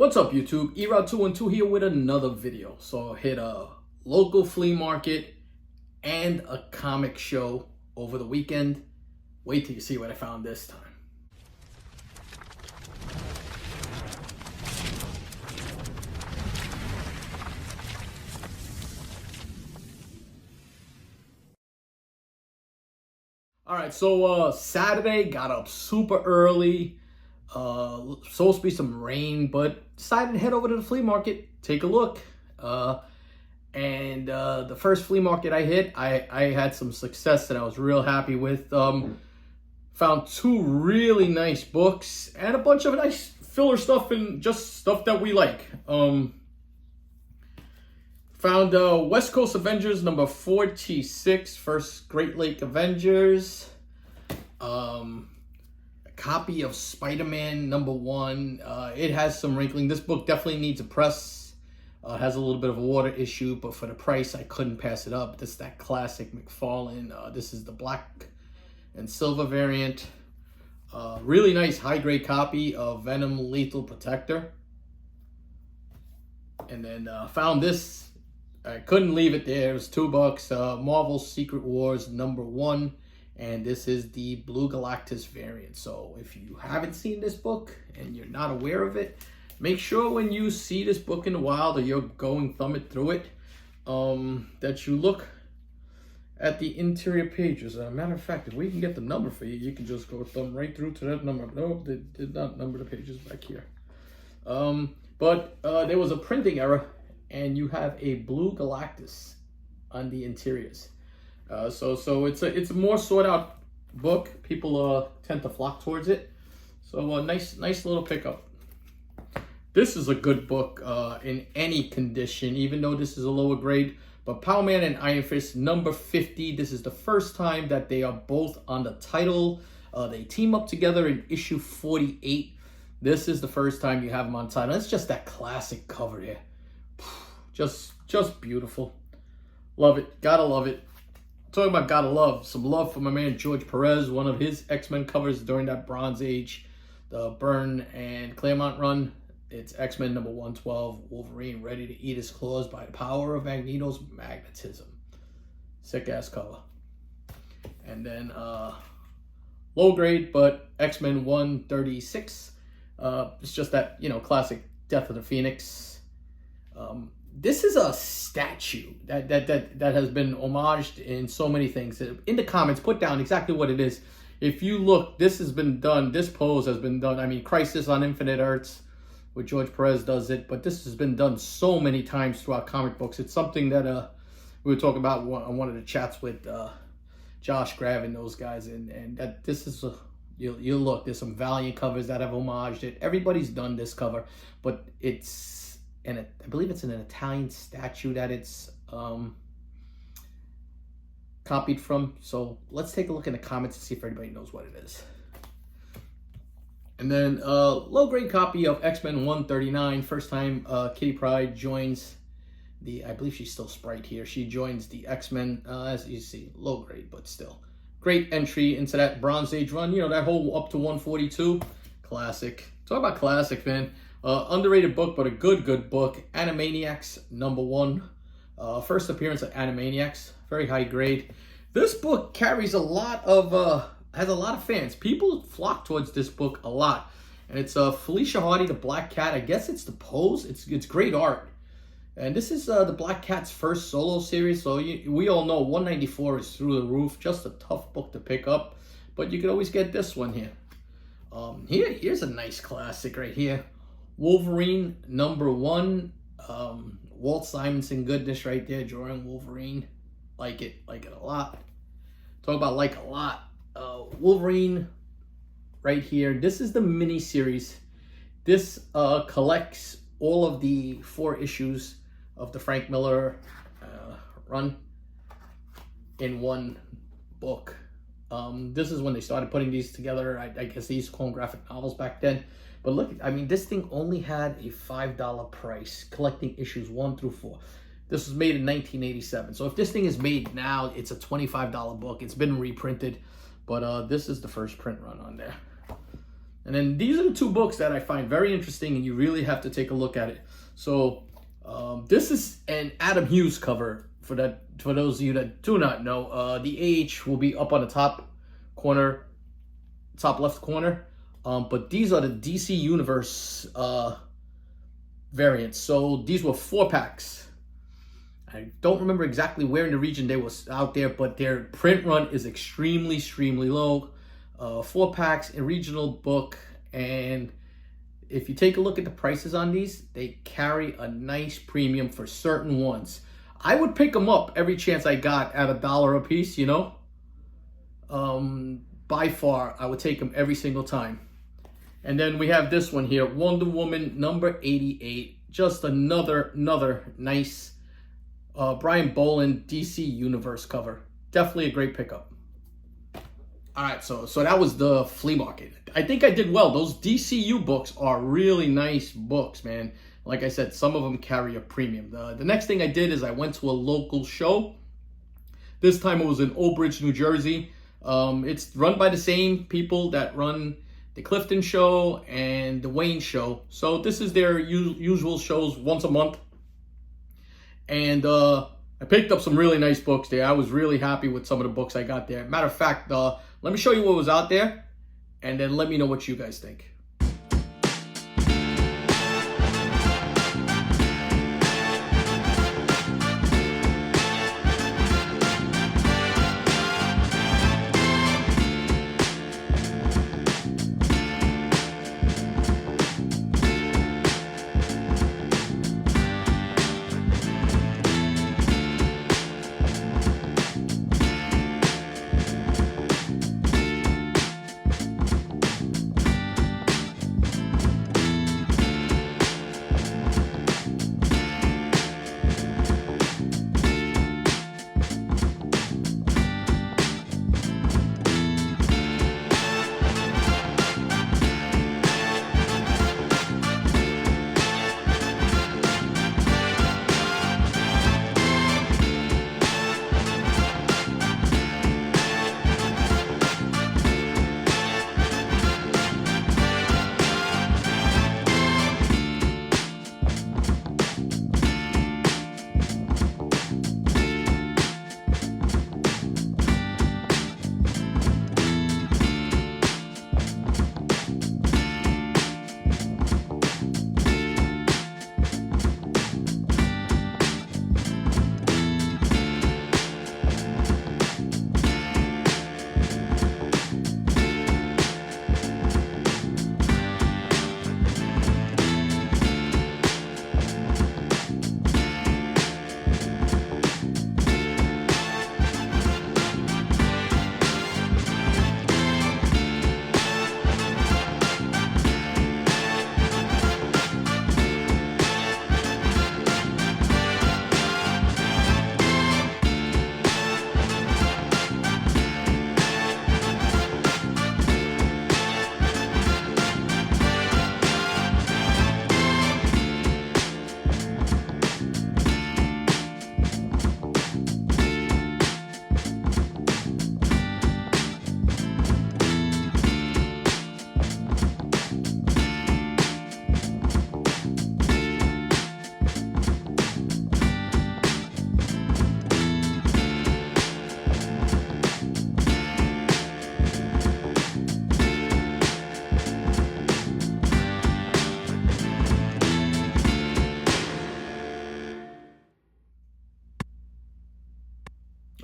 What's up, YouTube? Erod212 here with another video. So I hit a local flea market and a comic show over the weekend. Wait till you see what I found this time. All right, so Saturday, got up super early. Supposed to be some rain, but decided to head over to the flea market, take a look. And the first flea market I hit, I had some success that I was real happy with. Found two really nice books and a bunch of nice filler stuff and just stuff that we like. Found West Coast Avengers number 46, First Great Lake Avengers. Copy of Spider-Man number 1. It has some wrinkling. This book definitely needs a press. Has a little bit of a water issue, but for the price, I couldn't pass it up. This is that classic McFarlane. This is the black and silver variant. Really nice high-grade copy of Venom Lethal Protector. And then found this. I couldn't leave it there. It was $2. Marvel Secret Wars number 1. And this is the Blue Galactus variant. So if you haven't seen this book and you're not aware of it, make sure when you see this book in the wild or you're going thumbing through it, that you look at the interior pages. As a matter of fact, if we can get the number for you, you can just go thumb right through to that number. No, they did not number the pages back here. But there was a printing error, and you have a Blue Galactus on the interiors. So it's a more sought out book. People tend to flock towards it. So nice little pickup. This is a good book in any condition, even though this is a lower grade. But Power Man and Iron Fist number 50. This is the first time that they are both on the title. They team up together in issue 48. This is the first time you have them on title. It's just that classic cover there. Just beautiful. Love it. Gotta love it. Talking about gotta love, some love for my man George Perez, one of his X-Men covers during that Bronze Age, the Byrne and Claremont run. It's X-Men number 112, Wolverine ready to eat his claws by the power of Magneto's magnetism. Sick ass cover. And then low grade, but X-Men 136. It's just that, classic Death of the Phoenix. This is a statue that has been homaged in so many things. In the comments, put down exactly what it is. If you look, this has been done. This pose has been done. I mean, Crisis on Infinite Earths, where George Perez does it. But this has been done so many times throughout comic books. It's something that we were talking about on one of the chats with Josh Grav and those guys. And that this is you look. There's some Valiant covers that have homaged it. Everybody's done this cover, but it's. And I believe it's an Italian statue that it's copied from. So let's take a look in the comments and see if everybody knows what it is. And then low grade copy of X-Men 139. First time Kitty Pryde joins the, I believe she's still Sprite here. She joins the X-Men, as you see, low grade, but still. Great entry into that Bronze Age run. That whole up to 142. Classic. Talk about classic, man. Underrated book, but a good book. Animaniacs number 1. First appearance of Animaniacs. Very high grade. This book carries a lot of, has a lot of fans. People flock towards this book a lot. And it's Felicia Hardy, the Black Cat. I guess it's the pose. It's great art. And this is the Black Cat's first solo series. So we all know 194 is through the roof. Just a tough book to pick up. But you can always get this one here. Here's a nice classic right here. Wolverine number 1, Walt Simonson goodness right there, drawing Wolverine. Like it a lot. Talk about like a lot. Wolverine right here. This is the mini series. This collects all of the 4 issues of the Frank Miller run in one book. This is when they started putting these together. I guess they used to call them graphic novels back then. But look, I mean, this thing only had a $5 price, collecting issues 1 through 4. This was made in 1987. So if this thing is made now, it's a $25 book. It's been reprinted. But this is the first print run on there. And then these are the two books that I find very interesting, and you really have to take a look at it. So this is an Adam Hughes cover. For those of you that do not know, the AH will be up on the top left corner. But these are the DC Universe variants. So these were 4-packs. I don't remember exactly where in the region they was out there, but their print run is extremely low. 4-packs, a regional book, and if you take a look at the prices on these, they carry a nice premium for certain ones. I would pick them up every chance I got at $1 a piece, you know. By far, I would take them every single time. And then we have this one here, Wonder Woman number 88. Just another nice Brian Boland DC Universe cover. Definitely a great pickup. All right, so that was the flea market. I think I did well. Those DCU books are really nice books, man. Like I said, some of them carry a premium. The next thing I did is I went to a local show. This time it was in Old Bridge, New Jersey. It's run by the same people that run the Clifton Show and the Wayne Show. So this is their usual shows once a month. And I picked up some really nice books there. I was really happy with some of the books I got there. Matter of fact, let me show you what was out there, and then let me know what you guys think.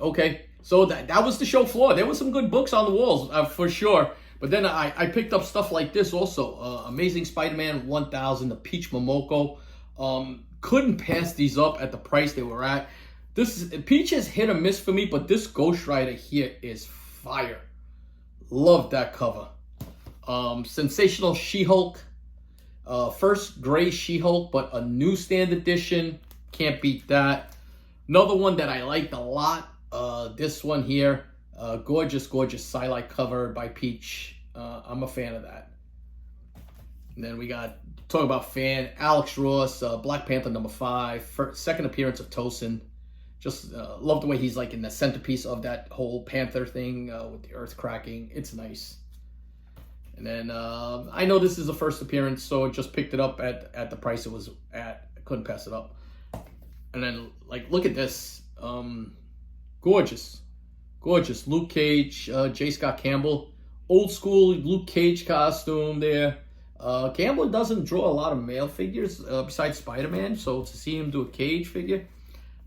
Okay, so that was the show floor. There were some good books on the walls, for sure. But then I picked up stuff like this also. Amazing Spider-Man 1000, the Peach Momoko. Couldn't pass these up at the price they were at. Peach is hit or miss for me, but this Ghost Rider here is fire. Love that cover. Sensational She-Hulk. First gray She-Hulk, but a newsstand edition. Can't beat that. Another one that I liked a lot. This one here. Gorgeous Psylite cover by Peach. I'm a fan of that. And then we got, talk about fan, Alex Ross, Black Panther #5. Second appearance of Tosin. Just love the way he's like in the centerpiece of that whole Panther thing with the earth cracking. It's nice. And then I know this is the first appearance, so I just picked it up at the price it was at. I couldn't pass it up. And then, like, look at this. Gorgeous. Gorgeous. Luke Cage, J. Scott Campbell. Old school Luke Cage costume there. Campbell doesn't draw a lot of male figures besides Spider-Man, so to see him do a Cage figure,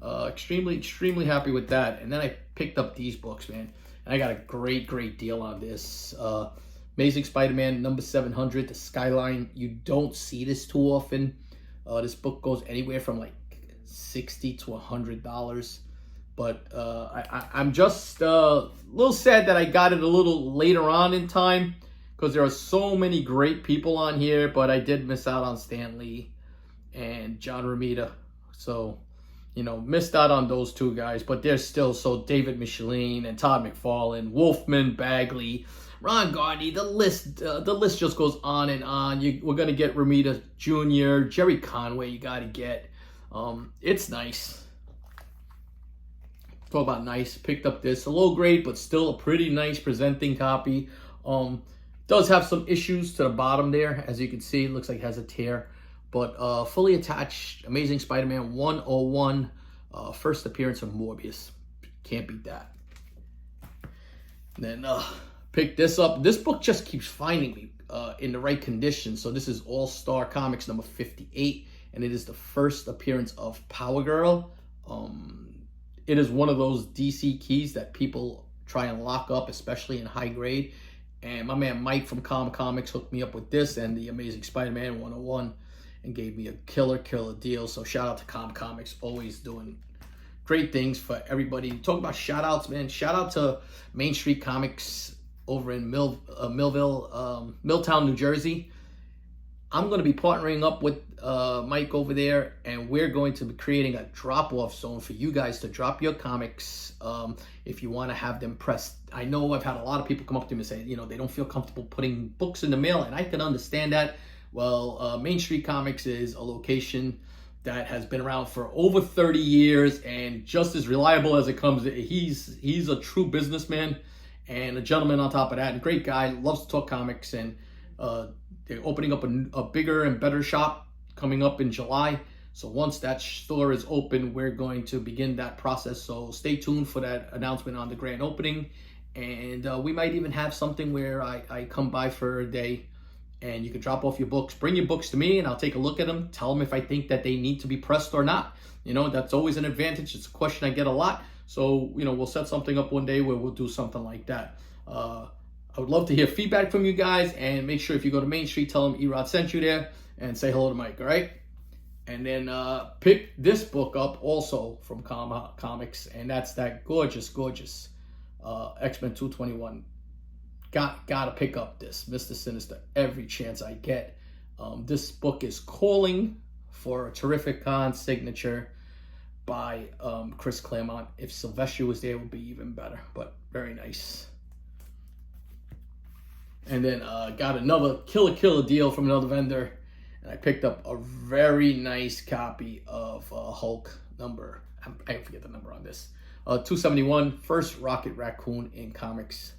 extremely happy with that. And then I picked up these books, man, and I got a great deal on this. Amazing Spider-Man number 700, The Skyline. You don't see this too often. This book goes anywhere from like $60 to $100. But I'm just a little sad that I got it a little later on in time, because there are so many great people on here, but I did miss out on Stan Lee and John Romita. So, you know, missed out on those two guys, but they're still, so David Michelin and Todd McFarlane, Wolfman, Bagley, Ron Garney, the list just goes on and on. We're going to get Romita Jr., Jerry Conway, you got to get. It's nice. Talk about nice. Picked up this, a low grade, but still a pretty nice presenting copy. Does have some issues to the bottom there. As you can see, it looks like it has a tear. But fully attached, Amazing Spider-Man 101. First appearance of Morbius. Can't beat that. And then pick this up. This book just keeps finding me in the right condition. So this is All-Star Comics number 58. And it is the first appearance of Power Girl. It is one of those DC keys that people try and lock up, especially in high grade. And my man Mike from Comics hooked me up with this and the Amazing Spider-Man 101 and gave me a killer deal. So shout out to Comics, always doing great things for everybody. Talk about shout outs, man. Shout out to Main Street Comics over in Milltown, New Jersey. I'm going to be partnering up with Mike over there, and we're going to be creating a drop-off zone for you guys to drop your comics if you want to have them pressed. I know I've had a lot of people come up to me and say, you know, they don't feel comfortable putting books in the mail, and I can understand that. Well, Main Street Comics is a location that has been around for over 30 years and just as reliable as it comes. He's a true businessman and a gentleman on top of that, and great guy, loves to talk comics, and they're opening up a bigger and better shop coming up in July. So once that store is open, we're going to begin that process. So stay tuned for that announcement on the grand opening. And we might even have something where I come by for a day and you can drop off your books. Bring your books to me and I'll take a look at them. Tell them if I think that they need to be pressed or not. You know, that's always an advantage. It's a question I get a lot. So, you know, we'll set something up one day where we'll do something like that. I would love to hear feedback from you guys, and make sure if you go to Main Street, tell them Erod sent you there and say hello to Mike, all right? And then pick this book up also from Comics, and that's that gorgeous X-Men 221. Gotta pick up this, Mr. Sinister, every chance I get. This book is calling for a terrific con signature by Chris Claremont. If Sylvester was there, it would be even better, but very nice. And then got another killer deal from another vendor. And I picked up a very nice copy of Hulk number, I forget the number on this, 271, first Rocket Raccoon in comics.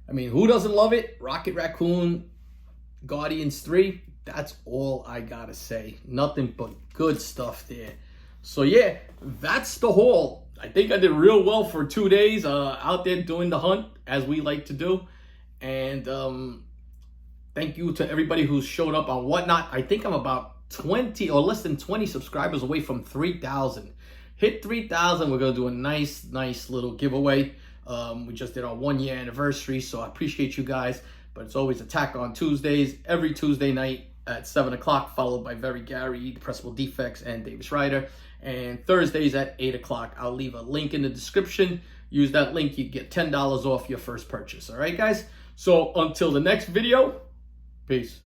I mean, who doesn't love it? Rocket Raccoon, Guardians 3, that's all I gotta say. Nothing but good stuff there. So yeah, that's the haul. I think I did real well for 2 days out there doing the hunt, as we like to do. And thank you to everybody who's showed up on Whatnot. I think I'm about 20 or less than 20 subscribers away from 3,000. Hit 3,000, we're going to do a nice little giveaway. We just did our 1 year anniversary, so I appreciate you guys. But it's always Attack on Tuesdays, every Tuesday night at 7 o'clock, followed by Very Gary, Depressible Defects, and Davis Ryder. And Thursdays at 8 o'clock. I'll leave a link in the description. Use that link, you get $10 off your first purchase. All right, guys? So until the next video, peace.